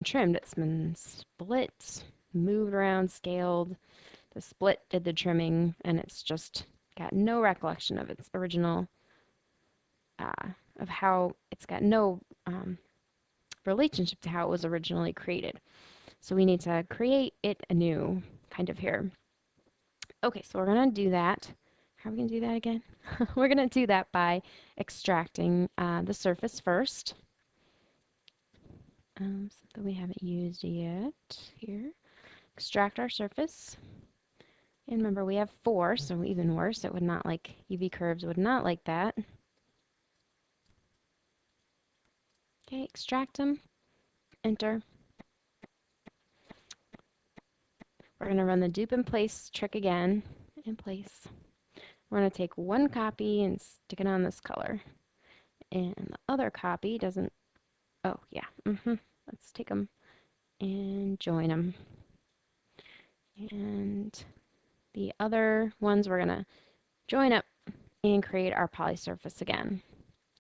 trimmed. It's been split, moved around, scaled. The split did the trimming, and it's just got no recollection of its original, of how it's got no relationship to how it was originally created. So we need to create it anew, kind of here. Okay, so we're going to do that. How are we going to do that again? We're going to do that by extracting the surface first. Something we haven't used yet here. Extract our surface. And remember, we have 4, so even worse. It would not like, UV curves would not like that. Okay, extract them. Enter. We're going to run the dupe in place trick again. In place. We're going to take one copy and stick it on this color. And the other copy doesn't, oh yeah, let's take them and join them. And the other ones we're going to join up and create our poly surface again.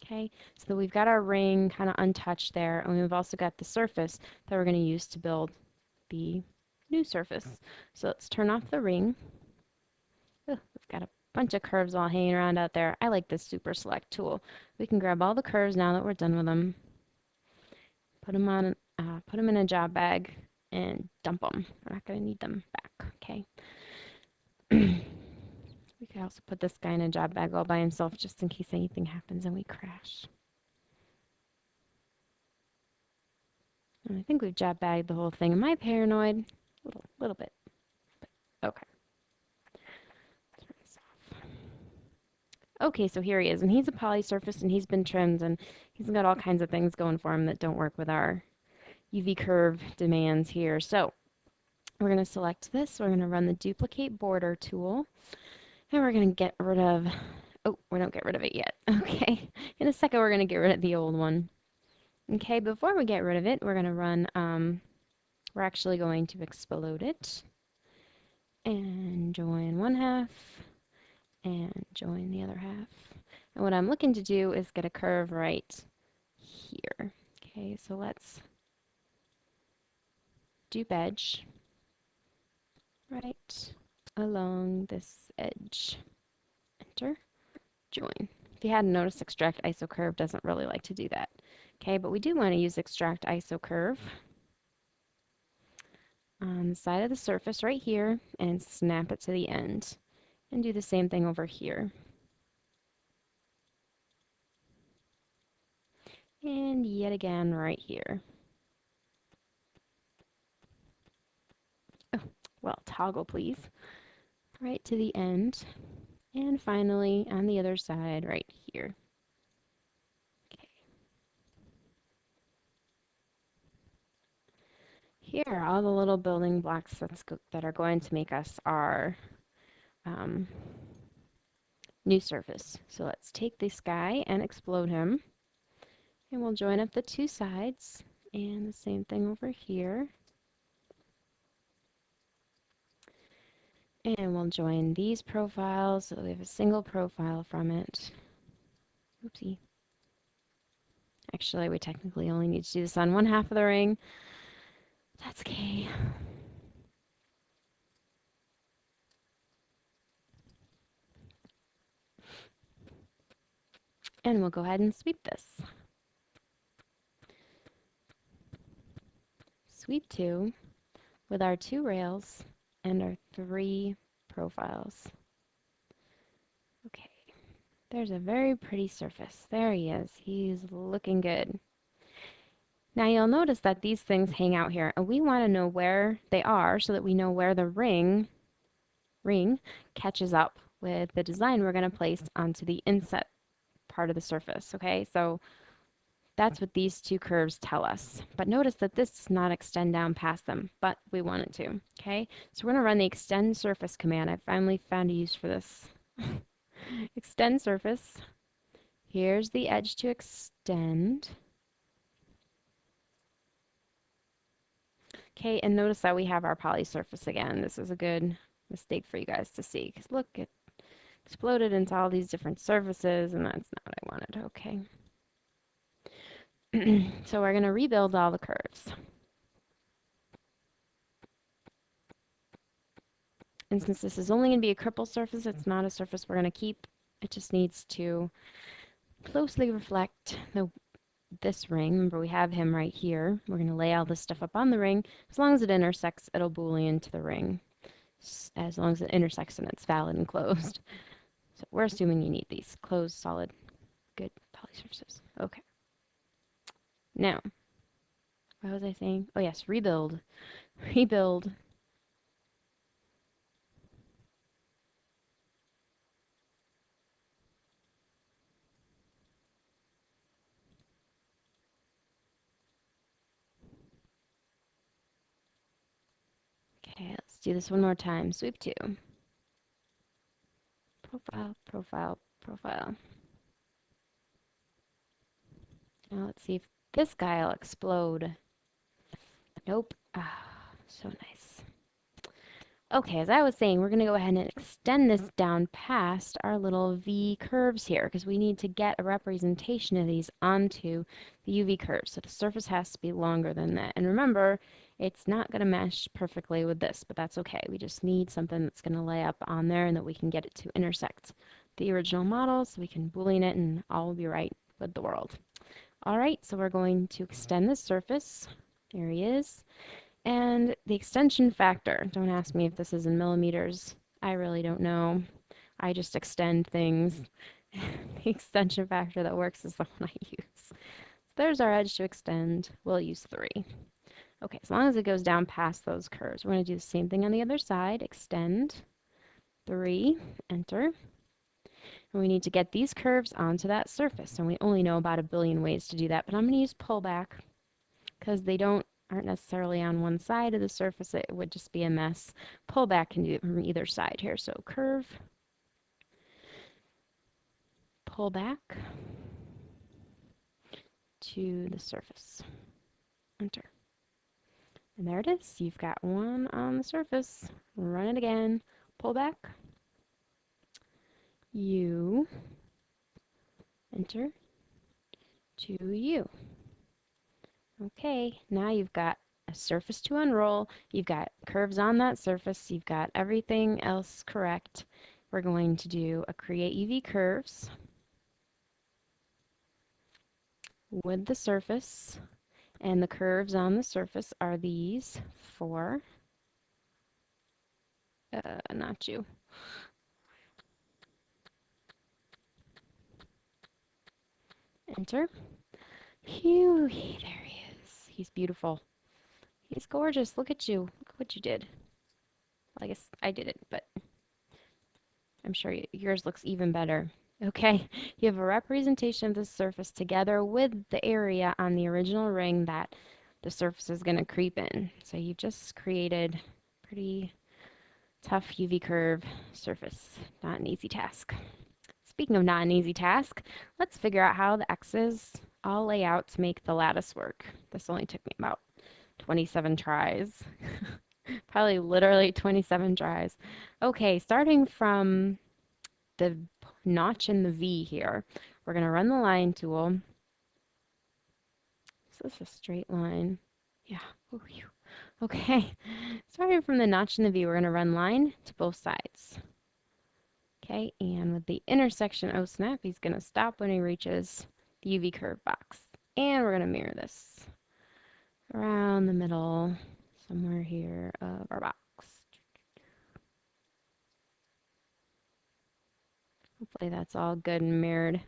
Okay, so we've got our ring kind of untouched there, and we've also got the surface that we're going to use to build the new surface. So let's turn off the ring. We've got a bunch of curves all hanging around out there. I like this super select tool. We can grab all the curves now that we're done with them, put them in a job bag, and dump them. We're not going to need them back. Okay. We could also put this guy in a job bag all by himself just in case anything happens and we crash. And I think we've job bagged the whole thing. Am I paranoid? A little bit. But okay. Turn this off. Okay, so here he is, and he's a poly surface, and he's been trimmed, and he's got all kinds of things going for him that don't work with our UV curve demands here. So we're going to select this. We're going to run the duplicate border tool. And we're going to get rid of, oh, we don't get rid of it yet. Okay, in a second we're going to get rid of the old one. Okay, before we get rid of it, we're going to run, we're actually going to explode it. And join one half, and join the other half. And what I'm looking to do is get a curve right here. Okay, so let's dupe edge right along this edge. Enter, join. If you hadn't noticed, extract iso curve doesn't really like to do that. Okay, but we do want to use extract iso curve on the side of the surface right here and snap it to the end. And do the same thing over here. And yet again right here. Oh, well, toggle please. Right to the end. And finally on the other side right here. Okay. Here are all the little building blocks that are going to make us our new surface. So let's take this guy and explode him. And we'll join up the two sides. And the same thing over here. And we'll join these profiles so that we have a single profile from it. Oopsie. Actually, we technically only need to do this on one half of the ring. That's okay. And we'll go ahead and sweep this. Sweep 2 with our 2 rails and our 3 profiles. Okay, there's a very pretty surface. There he is. He's looking good. Now you'll notice that these things hang out here, and we want to know where they are so that we know where the ring catches up with the design we're going to place onto the inset part of the surface. Okay, so that's what these 2 curves tell us. But notice that this does not extend down past them, but we want it to. Okay, so we're going to run the extend surface command. I finally found a use for this. Extend surface. Here's the edge to extend. Okay, and notice that we have our poly surface again. This is a good mistake for you guys to see, because look, it exploded into all these different surfaces, and that's not what I wanted. Okay. So we're going to rebuild all the curves. And since this is only going to be a cripple surface, it's not a surface we're going to keep. It just needs to closely reflect this ring. Remember, we have him right here. We're going to lay all this stuff up on the ring. As long as it intersects, it'll Boolean to the ring. As long as it intersects and it's valid and closed. So we're assuming you need these closed, solid, good poly surfaces. Okay. Now, what was I saying? Oh yes, rebuild. Rebuild. Okay, let's do this one more time. Sweep 2. Profile, profile, profile. Now let's see if this guy will explode. Nope. Ah, so nice. Okay, as I was saying, we're going to go ahead and extend this down past our little V curves here because we need to get a representation of these onto the UV curve. So the surface has to be longer than that. And remember, it's not going to mesh perfectly with this, but that's okay. We just need something that's going to lay up on there and that we can get it to intersect the original model so we can Boolean it and all will be right with the world. All right, so we're going to extend the surface. There he is. And the extension factor, don't ask me if this is in millimeters. I really don't know. I just extend things. The extension factor that works is the one I use. So there's our edge to extend. We'll use 3. Okay, as long as it goes down past those curves. We're going to do the same thing on the other side. Extend, 3, enter. And we need to get these curves onto that surface. And we only know about 1 billion ways to do that, but I'm going to use pullback because they aren't necessarily on one side of the surface. It would just be a mess. Pullback can do it from either side here. So curve, pull back to the surface. Enter. And there it is. You've got one on the surface. Run it again. Pull back. U. Enter. To U. Okay, now you've got a surface to unroll. You've got curves on that surface. You've got everything else correct. We're going to do a create UV curves with the surface. And the curves on the surface are these 4. Not you. Enter. Phew, there he is. He's beautiful. He's gorgeous. Look at you. Look what you did. Well, I guess I did it, but I'm sure yours looks even better. Okay, you have a representation of the surface together with the area on the original ring that the surface is going to creep in. So you just created pretty tough UV curve surface. Not an easy task. Speaking of not an easy task, let's figure out how the X's all lay out to make the lattice work. This only took me about 27 tries. Probably literally 27 tries. Okay, starting from the notch in the V here, we're going to run the line tool. Is this a straight line? Yeah. Ooh, okay, starting from the notch in the V, we're going to run line to both sides. Okay, and with the intersection, oh snap, he's going to stop when he reaches the UV curve box. And we're going to mirror this around the middle, somewhere here of our box. Hopefully that's all good and mirrored.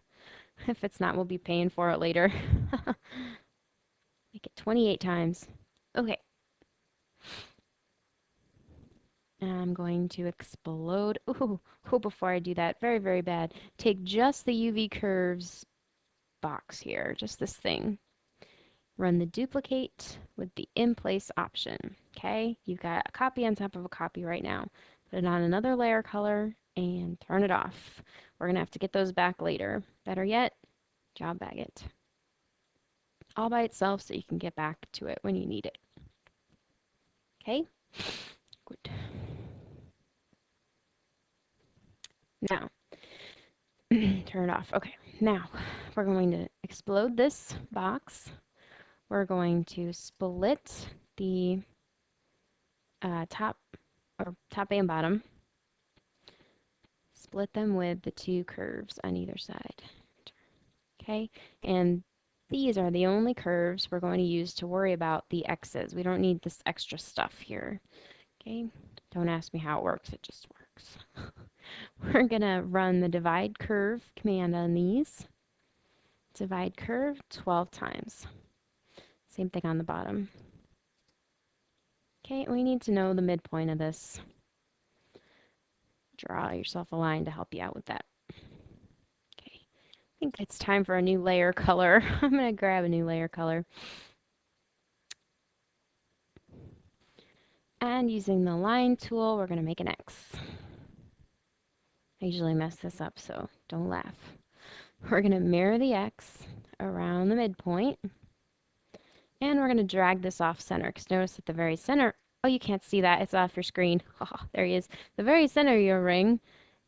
If it's not, we'll be paying for it later. Make it 28 times. Okay. And I'm going to explode. Ooh, before I do that, very, very bad. Take just the UV curves box here, just this thing. Run the duplicate with the in place option. Okay, you've got a copy on top of a copy right now. Put it on another layer color and turn it off. We're gonna have to get those back later. Better yet, job bag it all by itself so you can get back to it when you need it. Okay, good. Now, turn it off. Okay, now we're going to explode this box. We're going to split the top and bottom. split them with the two curves on either side. Okay, and these are the only curves we're going to use to worry about the x's. We don't need this extra stuff here. Okay, don't ask me how it works, it just works. We're going to run the divide curve command on these. Divide curve 12 times. Same thing on the bottom. Okay, we need to know the midpoint of this. Draw yourself a line to help you out with that. Okay, I think it's time for a new layer color. I'm going to grab a new layer color. And using the line tool, we're going to make an X. I usually mess this up, so don't laugh. We're going to mirror the X around the midpoint. And we're going to drag this off center, because notice at the very center, oh, you can't see that, it's off your screen. Oh, there he is. The very center of your ring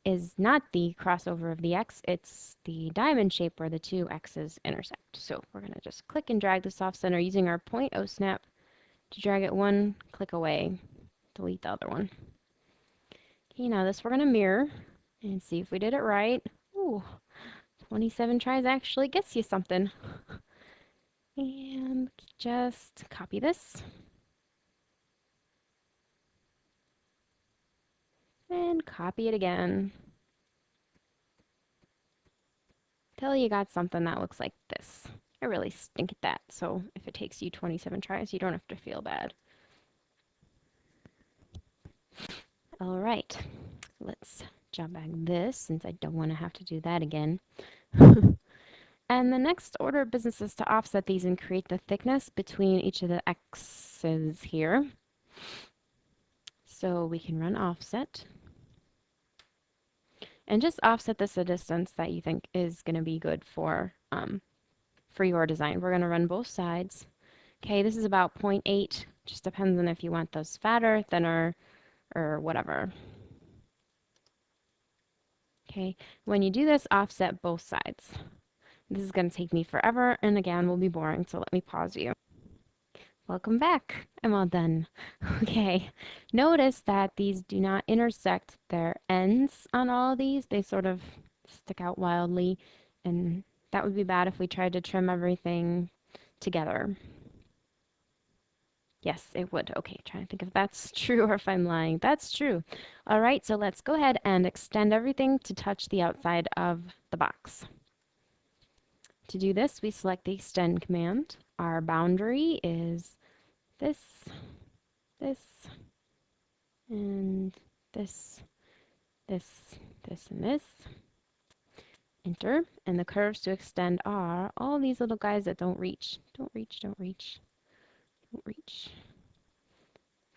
is not the crossover of the X, it's the diamond shape where the two X's intersect. So we're going to just click and drag this off center using our point O snap to drag it one click away. Delete the other one. Okay, now this we're going to mirror and see if we did it right. Ooh, 27 tries actually gets you something. And just copy this. And copy it again. Till you got something that looks like this. I really stink at that, so if it takes you 27 tries, you don't have to feel bad. All right, let's job bag this since I don't want to have to do that again. And the next order of business is to offset these and create the thickness between each of the X's here. So we can run offset. And just offset this a distance that you think is going to be good for your design. We're going to run both sides. Okay, this is about 0.8. Just depends on if you want those fatter, thinner, or whatever. Okay, when you do this, offset both sides. This is going to take me forever, and again, will be boring, so let me pause you. Welcome back. I'm all done. Okay, notice that these do not intersect their ends on all of these. They sort of stick out wildly, and that would be bad if we tried to trim everything together. Yes, it would. Okay, trying to think if that's true or if I'm lying. That's true. All right, so let's go ahead and extend everything to touch the outside of the box. To do this, we select the extend command. Our boundary is this, this, and this, and this. Enter, and the curves to extend are all these little guys that don't reach. Don't reach, don't reach, don't reach.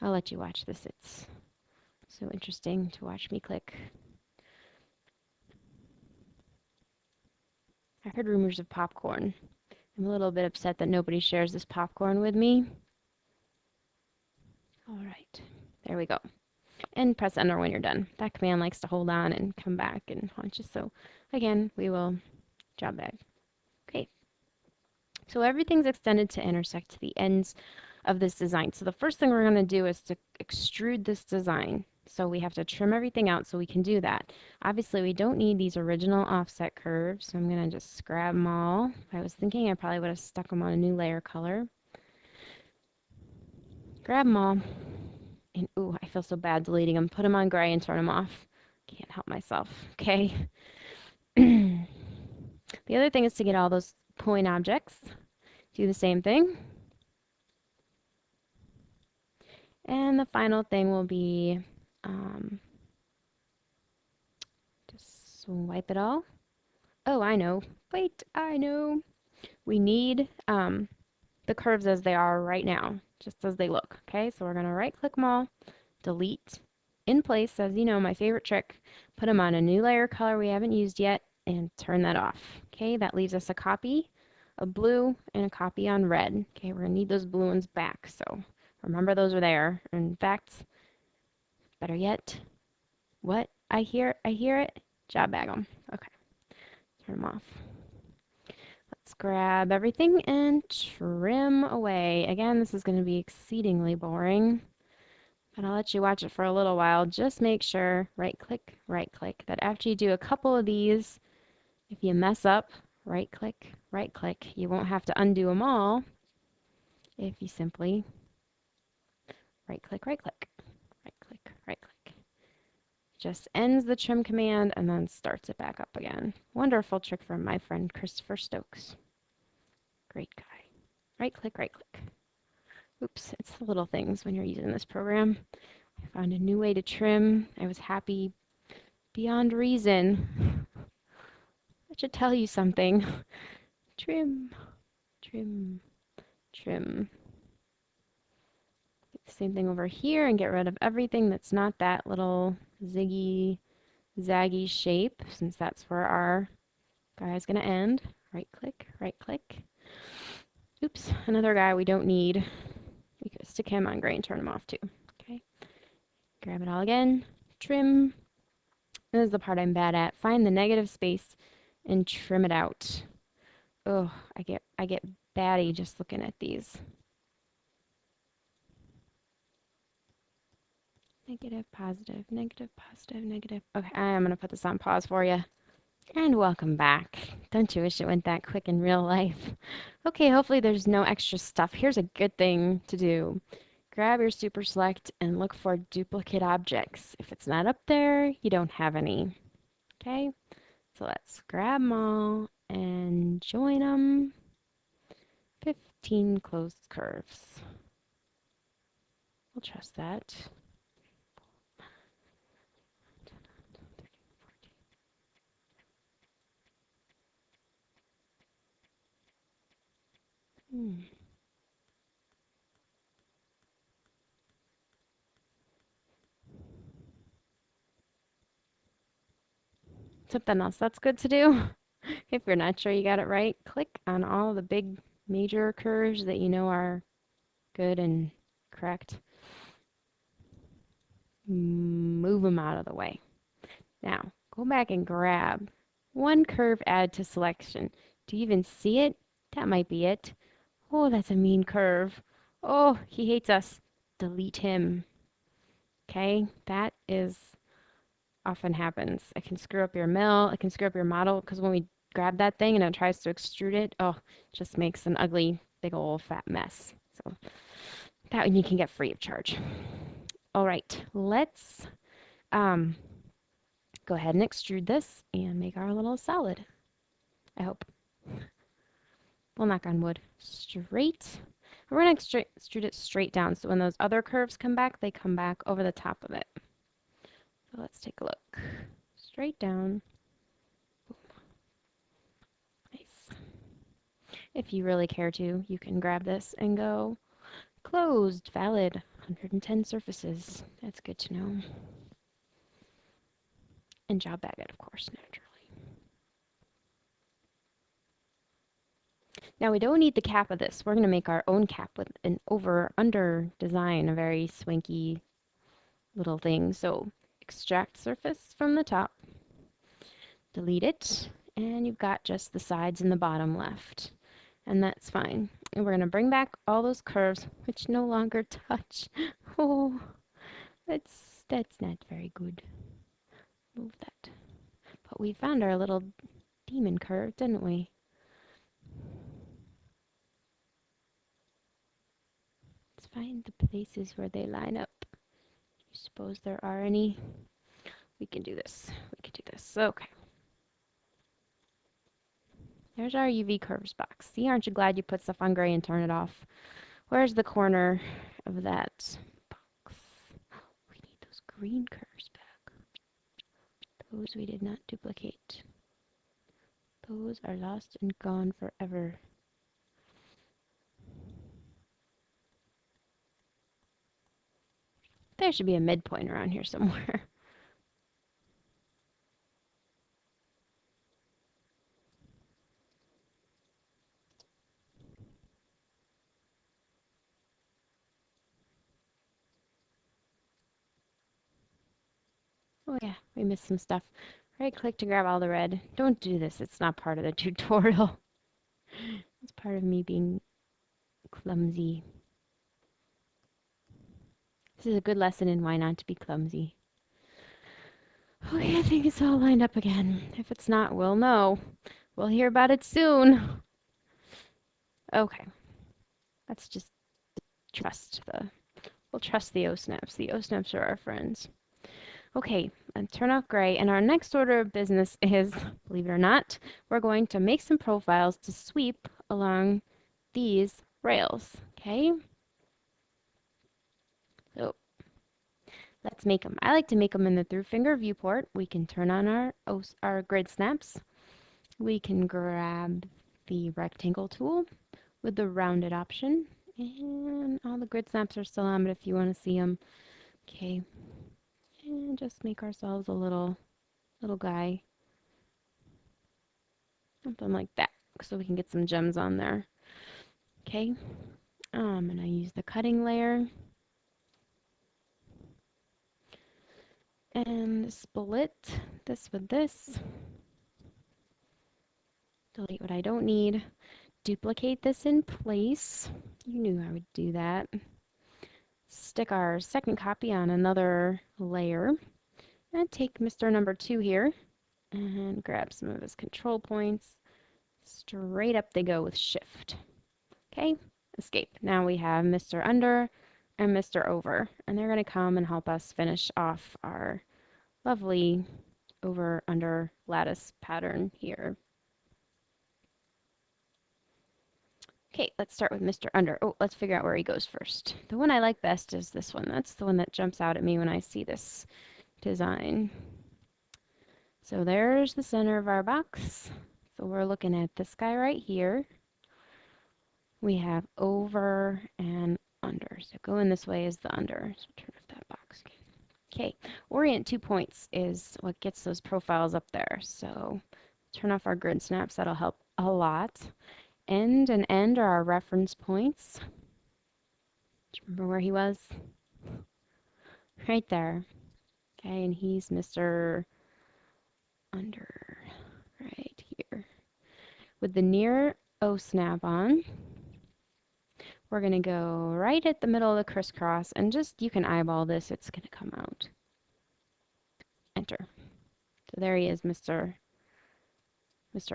I'll let you watch this. It's so interesting to watch me click. I heard rumors of popcorn. I'm a little bit upset that nobody shares this popcorn with me. All right, there we go. And press enter when you're done. That command likes to hold on and come back and haunt you. So again, we will job bag. Okay. So everything's extended to intersect to the ends of this design. So the first thing we're going to do is to extrude this design. So we have to trim everything out so we can do that. Obviously, we don't need these original offset curves, so I'm going to just grab them all. If I was thinking, I probably would have stuck them on a new layer color. Grab them all. And ooh, I feel so bad deleting them. Put them on gray and turn them off. Can't help myself. Okay. The other thing is to get all those point objects. Do the same thing. And the final thing will be just wipe it all. Oh, I know. Wait, I know. We need the curves as they are right now, just as they look. Okay, so we're going to right click them all, delete in place, as you know, my favorite trick, put them on a new layer color we haven't used yet, and turn that off. Okay, that leaves us a copy of blue and a copy on red. Okay, we're going to need those blue ones back, so remember those are there. In fact, better yet, what? I hear it. Job bag them. Okay, turn them off. Let's grab everything and trim away. Again, this is going to be exceedingly boring. But I'll let you watch it for a little while. Just make sure, right click, that after you do a couple of these, if you mess up, right click, right click. You won't have to undo them all if you simply right click, right click, right click, right click. Just ends the trim command and then starts it back up again. Wonderful trick from my friend Christopher Stokes. Great guy. Right click, right click. Oops, it's the little things when you're using this program. I found a new way to trim. I was happy beyond reason. That should tell you something. Trim, trim, trim. Same thing over here and get rid of everything that's not that little ziggy, zaggy shape, since that's where our guy is going to end. Right click, right click. Oops, another guy we don't need. We could stick him on gray and turn him off too. Okay, grab it all again, trim. This is the part I'm bad at. Find the negative space and trim it out. Oh, I get batty just looking at these. Negative, positive, negative, positive, negative. Okay, I'm gonna put this on pause for you. And welcome back. Don't you wish it went that quick in real life? Okay, hopefully there's no extra stuff. Here's a good thing to do. Grab your super select and look for duplicate objects. If it's not up there, you don't have any. Okay, so let's grab them all and join them. 15 closed curves. We'll trust that. Hmm. Something else that's good to do, if you're not sure you got it right, click on all the big major curves that you know are good and correct. Move them out of the way. Now, go back and grab one curve, add to selection. Do you even see it? That might be it. Oh, that's a mean curve. Oh, he hates us. Delete him. Okay, that is often happens. It can screw up your mill. It can screw up your model because when we grab that thing and it tries to extrude it, oh, it just makes an ugly, big old fat mess. So that one you can get free of charge. All right, let's go ahead and extrude this and make our little solid. I hope. We'll knock on wood. Straight. We're going to extrude it straight down so when those other curves come back, they come back over the top of it. So let's take a look. Straight down. Nice. If you really care to, you can grab this and go closed, valid, 110 surfaces. That's good to know. And job bag it, of course, naturally. Now we don't need the cap of this. We're going to make our own cap with an over-under design, a very swanky little thing. So extract surface from the top, delete it, and you've got just the sides and the bottom left. And that's fine. And we're going to bring back all those curves, which no longer touch. Oh, that's not very good. Move that. But we found our little demon curve, didn't we? Let's find the places where they line up. You suppose there are any? We can do this. We can do this. Okay. There's our UV curves box. See, aren't you glad you put stuff on gray and turn it off? Where's the corner of that box? We need those green curves back. Those we did not duplicate. Those are lost and gone forever. There should be a midpoint around here somewhere. Oh yeah, we missed some stuff. Right click to grab all the red. Don't do this, it's not part of the tutorial. It's part of me being clumsy. This is a good lesson in why not to be clumsy. Okay, I think it's all lined up again. If it's not, we'll know. We'll hear about it soon. Okay, let's just trust we'll trust the O-snaps. The O-snaps are our friends. Okay, and turn off gray. And our next order of business is, believe it or not, we're going to make some profiles to sweep along these rails. Okay, so let's make them. I like to make them in the through finger viewport. We can turn on our grid snaps. We can grab the rectangle tool with the rounded option. And all the grid snaps are still on, but if you want to see them, okay. And just make ourselves a little guy. Something like that, so we can get some gems on there. Okay. I'm gonna use the cutting layer and split this with this. Delete what I don't need. Duplicate this in place. You knew I would do that. Stick our second copy on another layer. And take Mr. Number 2 here and grab some of his control points. Straight up they go with Shift. Okay, escape. Now we have Mr. Under and Mr. Over, and they're going to come and help us finish off our lovely over-under lattice pattern here. Okay, let's start with Mr. Under. Oh, let's figure out where he goes first. The one I like best is this one. That's the one that jumps out at me when I see this design. So there's the center of our box. So we're looking at this guy right here. We have over and under. So going this way is the under. So turn off that box. Okay, orient 2 points is what gets those profiles up there. So turn off our grid snaps. That'll help a lot. End and end are our reference points. Do you remember where he was? Right there. Okay, and he's Mr. Under right here. With the near O snap on, we're going to go right at the middle of the crisscross and just, you can eyeball this, it's going to come out. Enter. So there he is, Mr.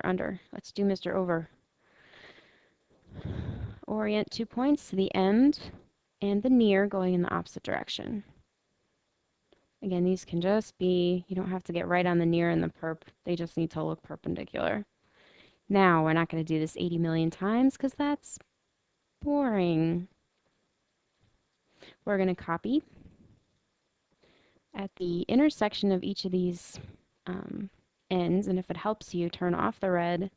Under. Let's do Mr. Over. Orient 2 points to the end and the near going in the opposite direction. Again, these can just be, you don't have to get right on the near and the perp. They just need to look perpendicular. Now, we're not going to do this 80 million times because that's boring. We're going to copy at the intersection of each of these ends, and if it helps you, turn off the red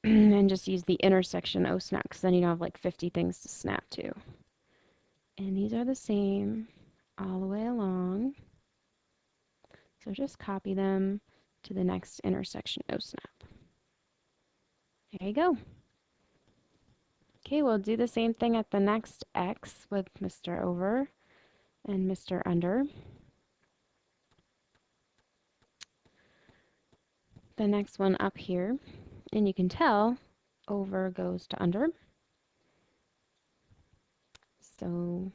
and just use the intersection O snap, because then you don't have like 50 things to snap to. And these are the same all the way along. So just copy them to the next intersection O snap. There you go. Okay, we'll do the same thing at the next X with Mr. Over and Mr. Under. The next one up here, and you can tell over goes to under. So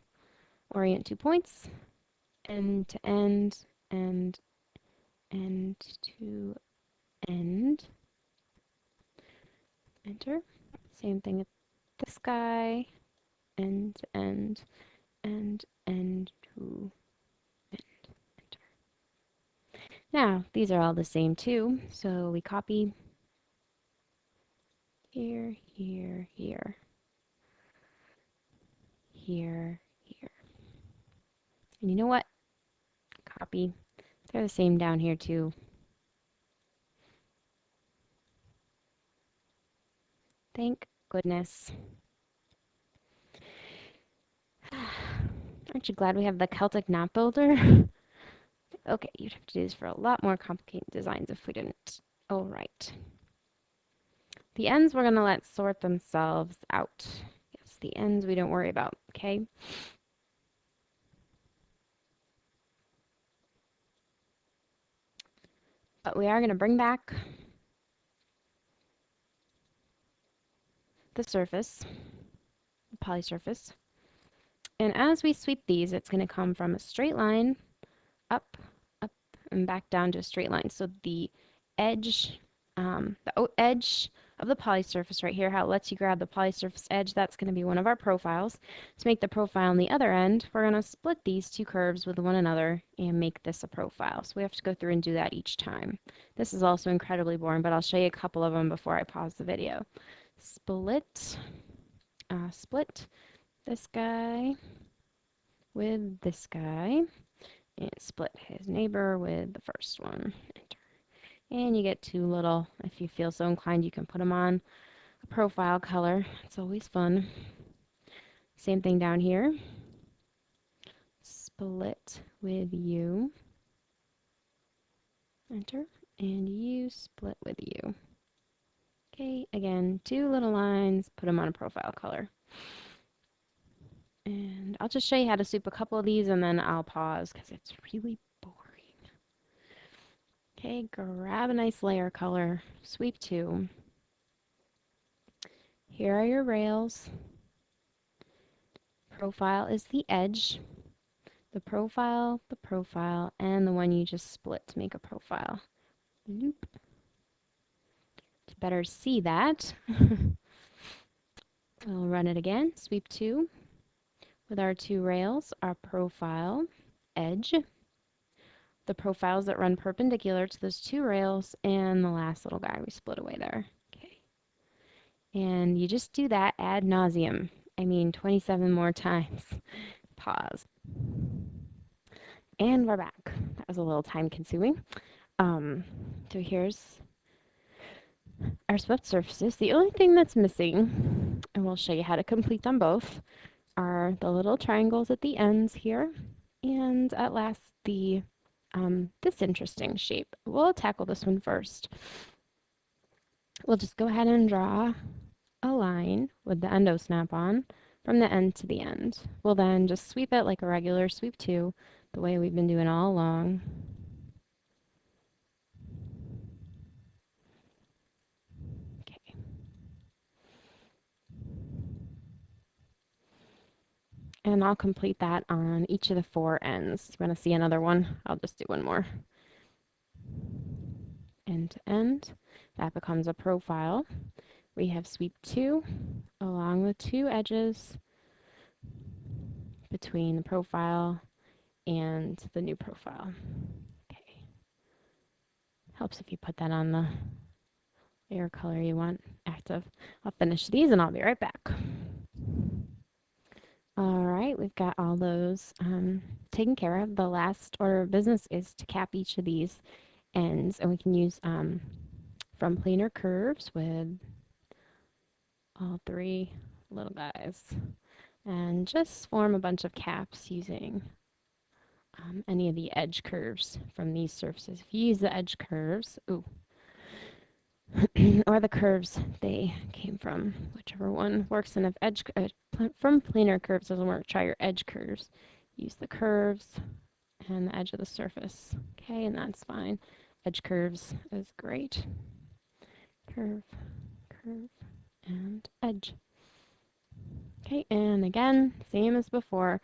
orient 2 points, end to end, and end to end. Enter. Same thing with this guy, end to end, and end to end. Enter. Now, these are all the same too, so we copy here, here, here, here, here. And you know what? Copy. They're the same down here too. Thank goodness. Aren't you glad we have the Celtic knot builder? Okay, you'd have to do this for a lot more complicated designs if we didn't. All right. The ends we're going to let sort themselves out. Yes, the ends we don't worry about, okay? But we are going to bring back the surface, the poly surface, And as we sweep these, it's going to come from a straight line up, up, and back down to a straight line. So edge, edge of the poly surface right here, how it lets you grab the poly surface edge, that's going to be one of our profiles. To make the profile on the other end, we're going to split these two curves with one another and make this a profile. So we have to go through and do that each time. This is also incredibly boring, but I'll show you a couple of them before I pause the video. Split this guy with this guy, and split his neighbor with the first one. Enter. And you get two little, if you feel so inclined, you can put them on a profile color. It's always fun. Same thing down here. Split with you. Enter. And you split with you. Okay, again, two little lines, put them on a profile color. And I'll just show you how to sweep a couple of these and then I'll pause because it's really boring. Okay, grab a nice layer color, sweep two. Here are your rails. Profile is the edge. The profile, and the one you just split to make a profile. Loop. To better see that, we'll run it again. Sweep two with our two rails, our profile, edge, the profiles that run perpendicular to those two rails, and the last little guy we split away there. Okay. And you just do that ad nauseum. I mean, 27 more times. Pause. And we're back. That was a little time consuming. So here's our swept surfaces. The only thing that's missing, and we'll show you how to complete them both, are the little triangles at the ends here, and at last this interesting shape. We'll tackle this one first. We'll just go ahead and draw a line with the endo snap-on from the end to the end. We'll then just sweep it like a regular sweep two, the way we've been doing all along. Okay. And I'll complete that on each of the four ends. You want to see another one? I'll just do one more. End to end. That becomes a profile. We have sweep two along the two edges between the profile and the new profile. Okay. Helps if you put that on the layer color you want active. I'll finish these and I'll be right back. All right, we've got all those taken care of. The last order of business is to cap each of these ends, and we can use from planar curves with all three little guys, and just form a bunch of caps using any of the edge curves from these surfaces. If you use the edge curves, or the curves they came from, whichever one works. And if from planar curves doesn't work, try your edge curves. Use the curves and the edge of the surface. Okay, and that's fine. Edge curves is great. Curve, curve, and edge. Okay, and again, same as before.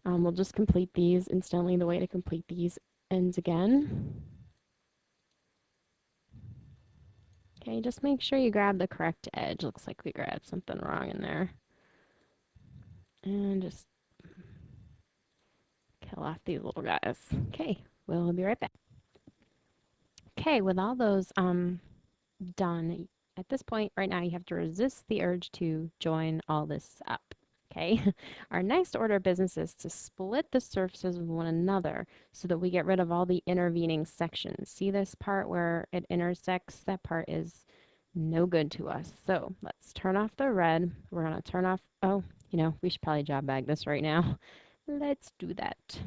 We'll just complete these instantly. The way to complete these ends again. Okay, just make sure you grab the correct edge. Looks like we grabbed something wrong in there. And just kill off these little guys. Okay, we'll be right back. Okay, with all those done, at this point right now you have to resist the urge to join all this up. Okay, our next order of business is to split the surfaces with one another so that we get rid of all the intervening sections. See this part where it intersects? That part is no good to us. So let's turn off the red. We're going to turn off, we should probably job bag this right now. Let's do that.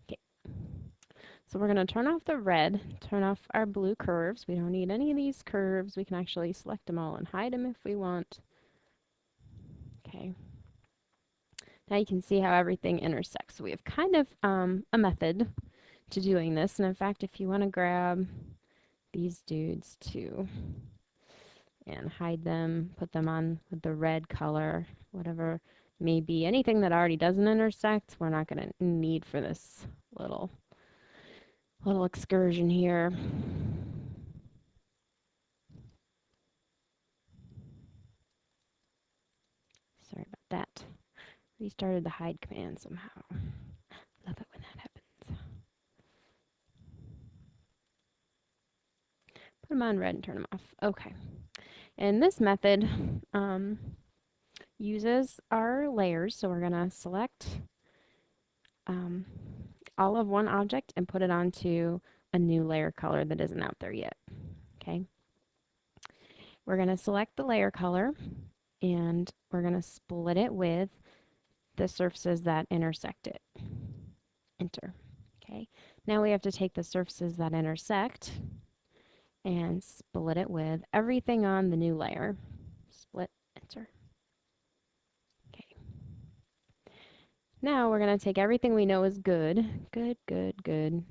Okay. So we're going to turn off the red, turn off our blue curves. We don't need any of these curves. We can actually select them all and hide them if we want. Okay. Now you can see how everything intersects. So we have kind of a method to doing this. And in fact, if you want to grab these dudes too, and hide them, put them on with the red color, whatever may be. Anything that already doesn't intersect, we're not going to need for this little excursion here. Sorry about that. Restarted the hide command somehow. Love it when that happens. Put them on red and turn them off. Okay. And this method uses our layers. So we're going to select all of one object and put it onto a new layer color that isn't out there yet. Okay. We're going to select the layer color and we're going to split it with the surfaces that intersect it. Enter. Okay. Now we have to take the surfaces that intersect and split it with everything on the new layer. Split, enter. Okay. Now we're going to take everything we know is good, good, good, good,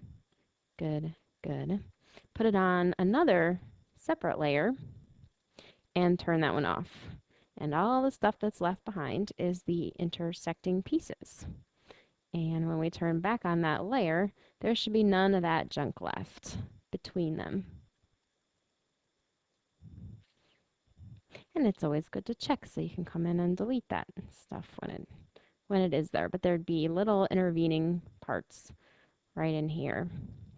good, good, put it on another separate layer and turn that one off. And all the stuff that's left behind is the intersecting pieces. And when we turn back on that layer, there should be none of that junk left between them. And it's always good to check so you can come in and delete that stuff when it is there. But there'd be little intervening parts right in here,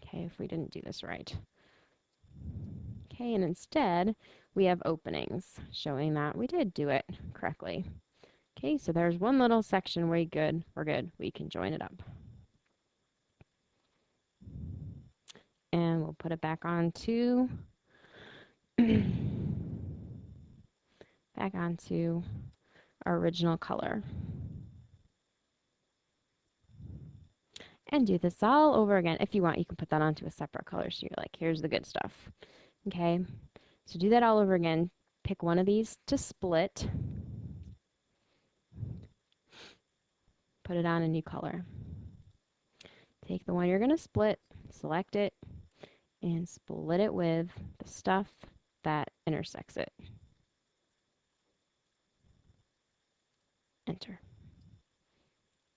okay, if we didn't do this right. Okay, and instead we have openings showing that we did do it correctly. Okay, so there's one little section where we're good. We can join it up. And we'll put it back onto our original color. And do this all over again. If you want, you can put that onto a separate color so you're like, here's the good stuff. Okay, so do that all over again. Pick one of these to split. Put it on a new color. Take the one you're going to split, select it, and split it with the stuff that intersects it. Enter.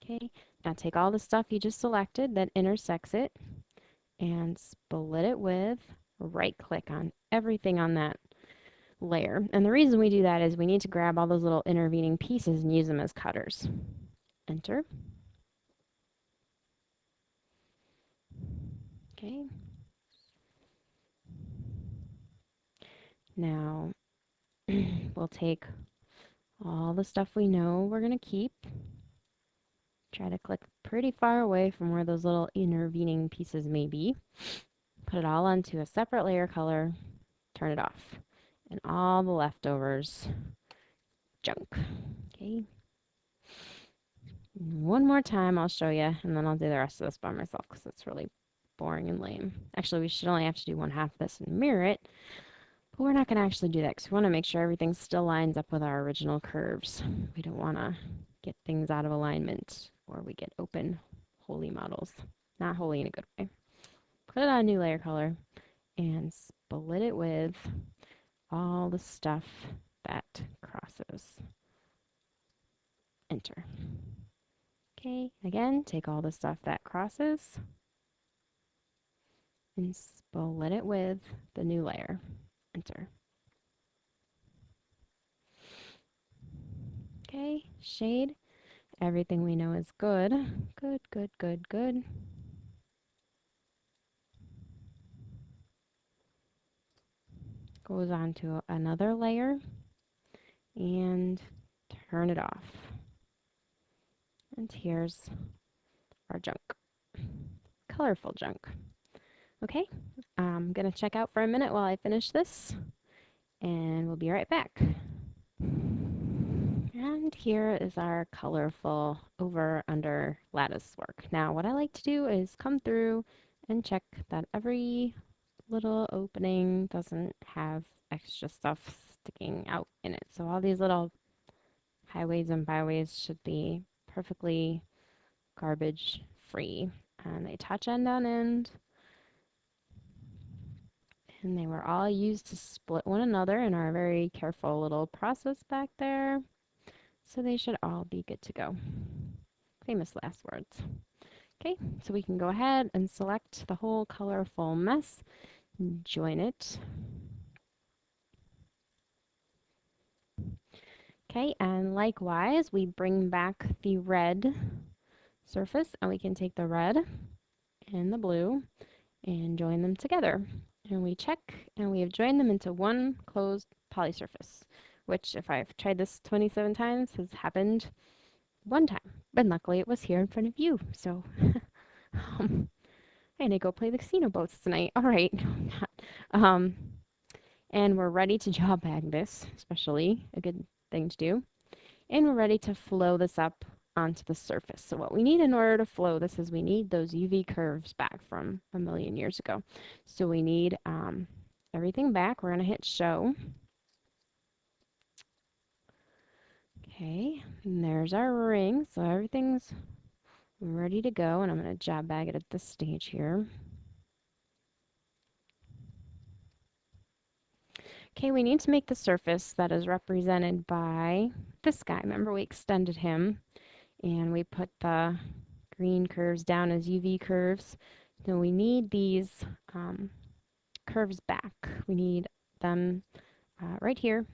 Okay, now take all the stuff you just selected that intersects it and split it with, right click on everything on that layer. And the reason we do that is we need to grab all those little intervening pieces and use them as cutters. Enter. Okay. Now we'll take all the stuff we know we're going to keep. Try to click pretty far away from where those little intervening pieces may be. Put it all onto a separate layer color, turn it off. And all the leftovers, junk. Okay. One more time I'll show you, and then I'll do the rest of this by myself because it's really boring and lame. Actually, we should only have to do one half of this and mirror it. But we're not going to actually do that because we want to make sure everything still lines up with our original curves. We don't want to get things out of alignment or we get open holy models. Not holy in a good way. Put it on a new layer color and split it with all the stuff that crosses. Enter. Okay, again, take all the stuff that crosses and split it with the new layer. Enter. Okay, shade. Everything we know is good. Good, good, good, good. Goes on to another layer and turn it off. And here's our junk. Colorful junk. Okay, I'm going to check out for a minute while I finish this, and we'll be right back. And here is our colorful over/under lattice work. Now, what I like to do is come through and check that every little opening doesn't have extra stuff sticking out in it. So all these little highways and byways should be perfectly garbage free. And they touch end on end. And they were all used to split one another in our very careful little process back there. So they should all be good to go. Famous last words. Okay, so we can go ahead and select the whole colorful mess, join it. Okay, and likewise, we bring back the red surface, and we can take the red and the blue and join them together. And we check, and we have joined them into one closed polysurface, which, if I've tried this 27 times, has happened one time. But luckily, it was here in front of you, so I'm gonna go play the casino boats tonight. All right, and we're ready to jaw bag this, especially a good thing to do. And we're ready to flow this up onto the surface. So what we need in order to flow this is we need those UV curves back from a million years ago. So we need everything back. We're going to hit show. Okay, and there's our ring. So everything's ready to go. And I'm going to job bag it at this stage here. Okay, we need to make the surface that is represented by this guy. Remember, we extended him and we put the green curves down as UV curves. So we need these curves back. We need them right here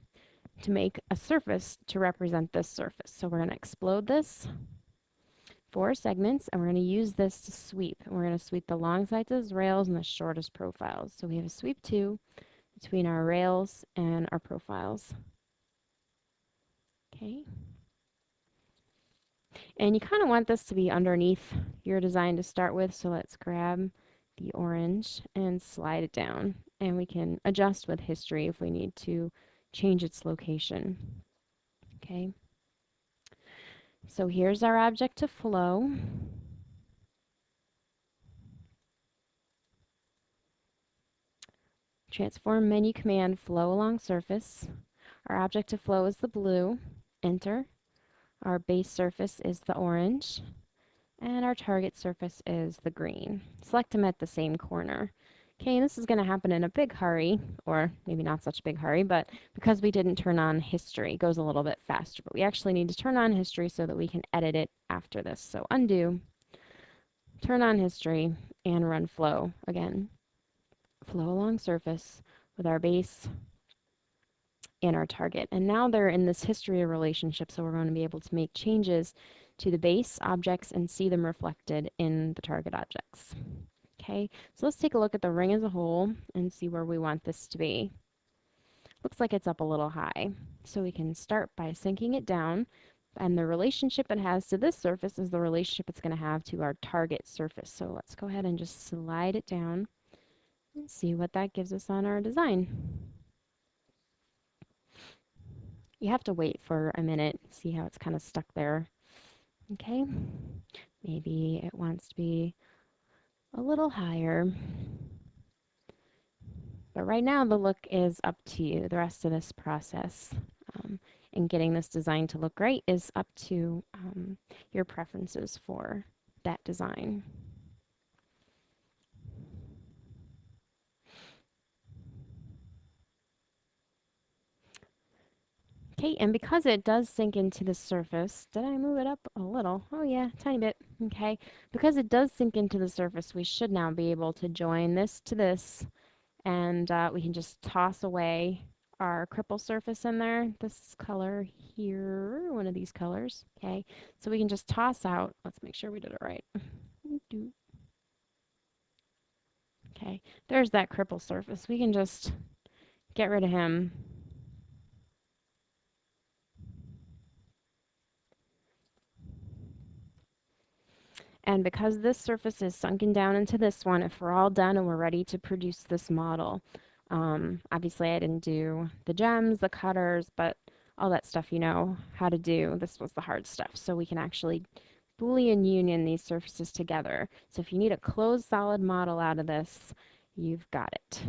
to make a surface to represent this surface. So we're going to explode this 4 segments, and we're going to use this to sweep. And we're going to sweep the long sides as rails and the shortest profiles. So we have a sweep 2 between our rails and our profiles. Okay. And you kind of want this to be underneath your design to start with, so let's grab the orange and slide it down. And we can adjust with history if we need to change its location. Okay. So here's our object to flow. Transform menu command flow along surface. Our object to flow is the blue. Enter. Our base surface is the orange. And our target surface is the green. Select them at the same corner. Okay, this is going to happen in a big hurry, or maybe not such a big hurry, but because we didn't turn on history, it goes a little bit faster. But we actually need to turn on history so that we can edit it after this. So undo, turn on history, and run flow again. Flow along surface with our base and our target. And now they're in this history relationship, so we're going to be able to make changes to the base objects and see them reflected in the target objects. Okay, so let's take a look at the ring as a whole and see where we want this to be. Looks like it's up a little high, so we can start by sinking it down, and the relationship it has to this surface is the relationship it's going to have to our target surface. So let's go ahead and just slide it down and see what that gives us on our design. You have to wait for a minute, see how it's kind of stuck there. Okay, maybe it wants to be a little higher. But right now the look is up to you. The rest of this process and getting this design to look great is up to your preferences for that design. Okay, and because it does sink into the surface, did I move it up a little? Oh yeah, tiny bit. Okay, because it does sink into the surface, we should now be able to join this to this, and we can just toss away our cripple surface in there. This color here, one of these colors. Okay, so we can just toss out. Let's make sure we did it right. Okay, there's that cripple surface. We can just get rid of him. And because this surface is sunken down into this one, if we're all done and we're ready to produce this model, obviously I didn't do the gems, the cutters, but all that stuff you know how to do. This was the hard stuff. So we can actually Boolean union these surfaces together. So if you need a closed solid model out of this, you've got it.